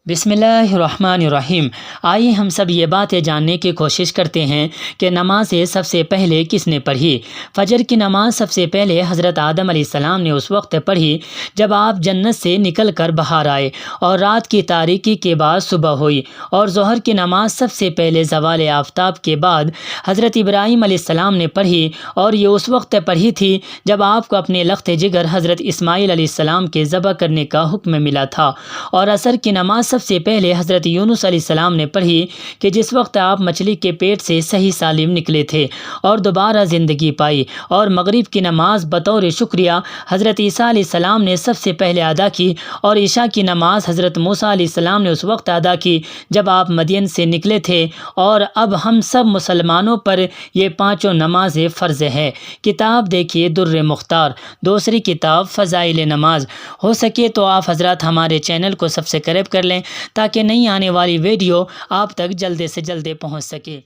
بسم اللہ الرحمن الرحیم۔ آئیے ہم سب یہ باتیں جاننے کی کوشش کرتے ہیں کہ نمازیں سب سے پہلے کس نے پڑھی۔ فجر کی نماز سب سے پہلے حضرت آدم علیہ السلام نے اس وقت پڑھی جب آپ جنت سے نکل کر باہر آئے اور رات کی تاریکی کے بعد صبح ہوئی، اور ظہر کی نماز سب سے پہلے زوال آفتاب کے بعد حضرت ابراہیم علیہ السلام نے پڑھی، اور یہ اس وقت پڑھی تھی جب آپ کو اپنے لخت جگر حضرت اسماعیل علیہ السلام کے ذبح کرنے کا حکم ملا تھا۔ اور عصر کی نماز سب سے پہلے حضرت یونس علیہ السلام نے پڑھی کہ جس وقت آپ مچھلی کے پیٹ سے صحیح سالم نکلے تھے اور دوبارہ زندگی پائی۔ اور مغرب کی نماز بطور شکریہ حضرت عیسیٰ علیہ السلام نے سب سے پہلے ادا کی، اور عشاء کی نماز حضرت موسیٰ علیہ السلام نے اس وقت ادا کی جب آپ مدین سے نکلے تھے۔ اور اب ہم سب مسلمانوں پر یہ پانچوں نمازیں فرض ہے۔ کتاب دیکھیے در مختار، دوسری کتاب فضائل نماز۔ ہو سکے تو آپ حضرات ہمارے چینل کو سبسکرائب کر لیں تاکہ نئی آنے والی ویڈیو آپ تک جلد سے جلد پہنچ سکے۔